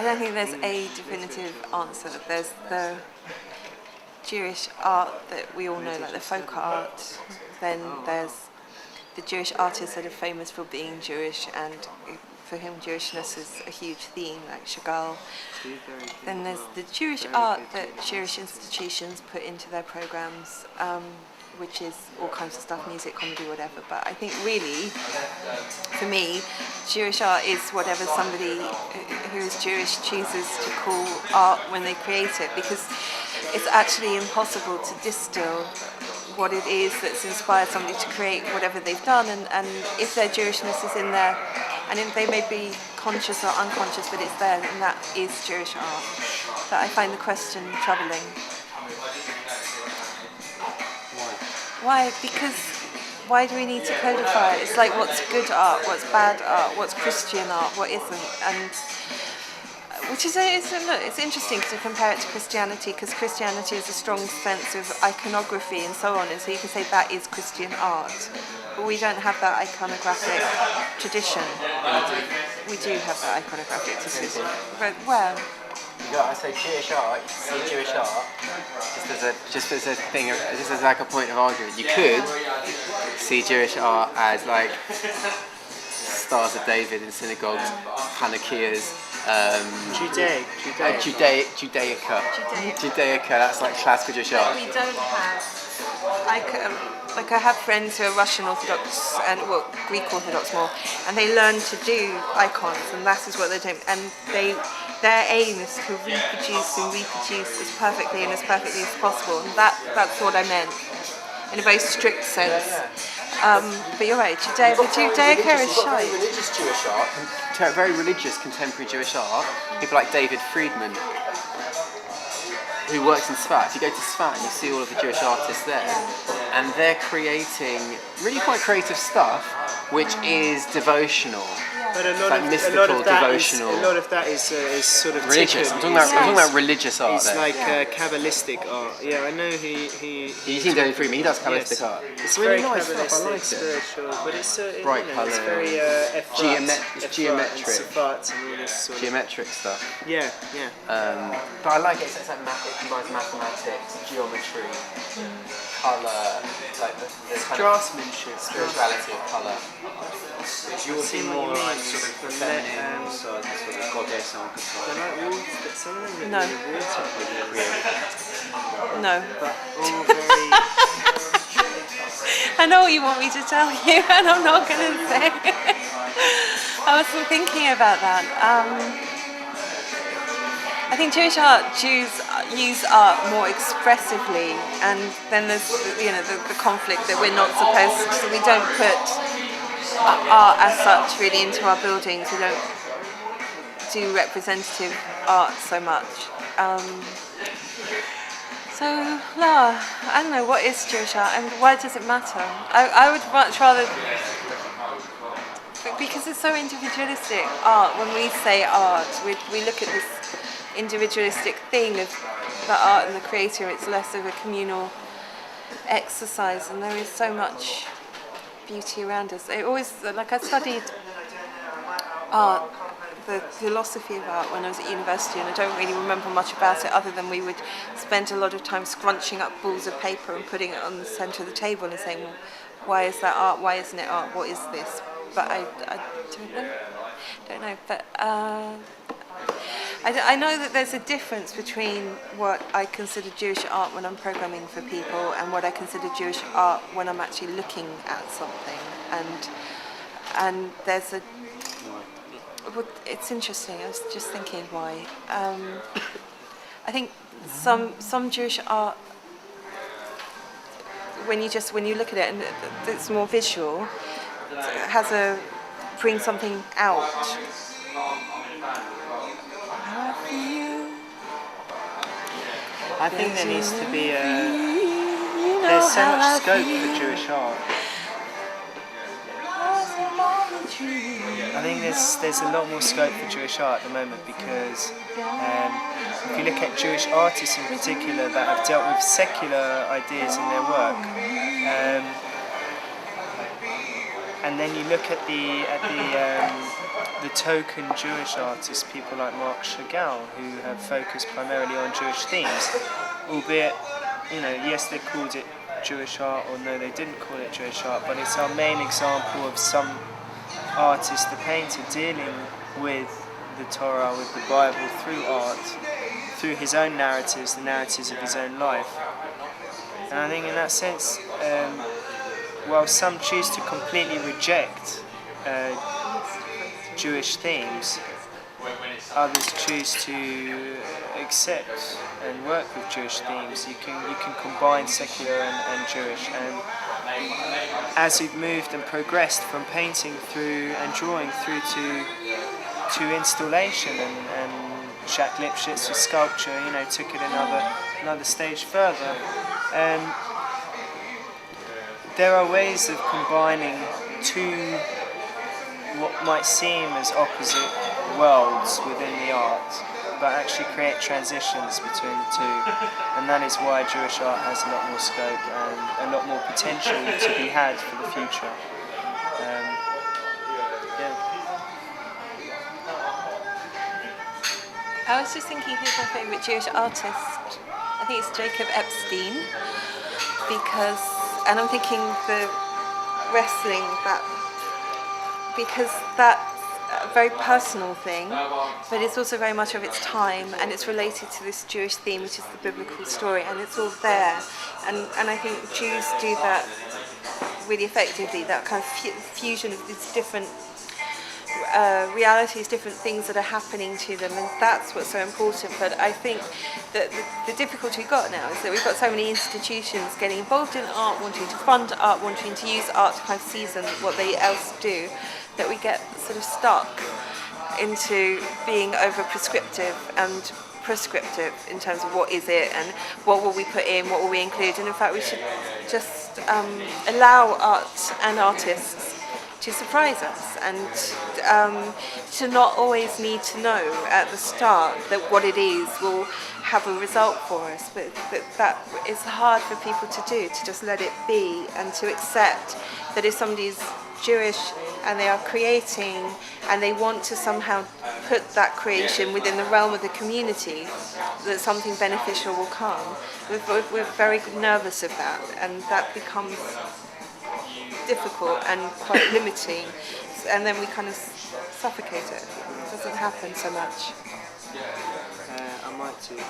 I don't think there's a definitive answer. There's the Jewish art that we all know, like the folk art. Then there's the Jewish artists that are famous for being Jewish and for whom Jewishness is a huge theme, like Chagall. Then there's the Jewish art that Jewish institutions put into their programs, which is all kinds of stuff, music, comedy, whatever. But I think really, for me, Jewish art is whatever somebody who is Jewish chooses to call art when they create it, because it's actually impossible to distill what it is that's inspired somebody to create whatever they've done, and if their Jewishness is in there, and if they may be conscious or unconscious, but it's there, and that is Jewish art. But I find the question troubling. Why? Because why do we need to codify it? It's like, what's good art, what's bad art, what's Christian art, what isn't, and which is it's interesting to compare it to Christianity, because Christianity has a strong sense of iconography and so on, and so you can say that is Christian art, but we don't have that iconographic tradition. We do have that iconographic tradition, but well. I say Jewish art. You see Jewish art just as a thing, just as like a point of argument. You could see Jewish art as like Stars of David in synagogues, Hanukkahs. Judaica, that's like classical Jewish art. We don't have, I have friends who are Russian Orthodox and Greek Orthodox more, and they learn to do icons, and that is what they're doing, and their aim is to reproduce as perfectly and as perfectly as possible, and that's what I meant in a very strict sense. But you're right, Judaica is shite. Religious Jewish art, very religious contemporary Jewish art. People like David Friedman, who works in Tzfat. If you go to Tzfat, you see all of the Jewish artists there, and they're creating really quite creative stuff, which is devotional. But a lot of that is sort of religious. I'm talking about religious art. It's like Kabbalistic art. Yeah, I know he. You've seen David Friedman. He does Kabbalistic art. It's really very nice stuff. I like spiritual, but it's bright colour. It's very geometric stuff. Yeah. But I like it. It's like it combines mathematics, geometry, colour, like the kind draftsmanship, spirituality of colour. Yours seem more like sort of the feminine side, the sort of goddess archetype. Some of them No. No. But all very. I know what you want me to tell you, and I'm not going to say. I was thinking about that. I think Jewish art, Jews use art more expressively, and then there's the conflict that we're not supposed to. We don't put art as such really into our buildings. We don't do representative art so much. I don't know, what is Jewish art and why does it matter? I would much rather, because it's so individualistic, art, when we say art, we look at this individualistic thing of the art and the creator. It's less of a communal exercise, and there is so much beauty around us. I studied art, the philosophy of art, when I was at university, and I don't really remember much about it other than we would spend a lot of time scrunching up balls of paper and putting it on the centre of the table and saying, well, why is that art? Why isn't it art? What is this? But I don't know. But I know that there's a difference between what I consider Jewish art when I'm programming for people and what I consider Jewish art when I'm actually looking at something. And there's a... Well, it's interesting. I was just thinking why. I think some Jewish art, when you look at it and it's more visual, it brings something out. I think there needs to be there's so much scope for Jewish art. I think there's a lot more scope for Jewish art at the moment, because if you look at Jewish artists in particular that have dealt with secular ideas in their work, And then you look at the token Jewish artists, people like Marc Chagall, who have focused primarily on Jewish themes, albeit, yes, they called it Jewish art, or no, they didn't call it Jewish art, but it's our main example of some artist, the painter, dealing with the Torah, with the Bible, through art, through his own narratives, the narratives of his own life. And I think in that sense, while some choose to completely reject Jewish themes, others choose to accept and work with Jewish themes. You can combine secular and Jewish. And as we've moved and progressed from painting through and drawing through to installation, and Jacques Lipschitz's sculpture, took it another stage further. There are ways of combining two what might seem as opposite worlds within the art, but actually create transitions between the two. And that is why Jewish art has a lot more scope and a lot more potential to be had for the future. I was just thinking, who's my favourite Jewish artist? I think it's Jacob Epstein, and I'm thinking the wrestling, because that's a very personal thing, but it's also very much of its time, and it's related to this Jewish theme, which is the biblical story, and it's all there. And I think Jews do that really effectively, that kind of fusion of these different realities, different things that are happening to them, and that's what's so important. But I think that the difficulty we've got now is that we've got so many institutions getting involved in art, wanting to fund art, wanting to use art to kind of season what they else do, that we get sort of stuck into being over prescriptive in terms of what is it and what will we put in, what will we include. And in fact we should just allow art and artists to surprise us, and to not always need to know at the start that what it is will have a result for us, but that is hard for people to do, to just let it be and to accept that if somebody's Jewish and they are creating and they want to somehow put that creation within the realm of the community, that something beneficial will come. We're very nervous of that, and that becomes difficult and quite limiting, and then we kind of suffocate it. It doesn't happen so much. I might too.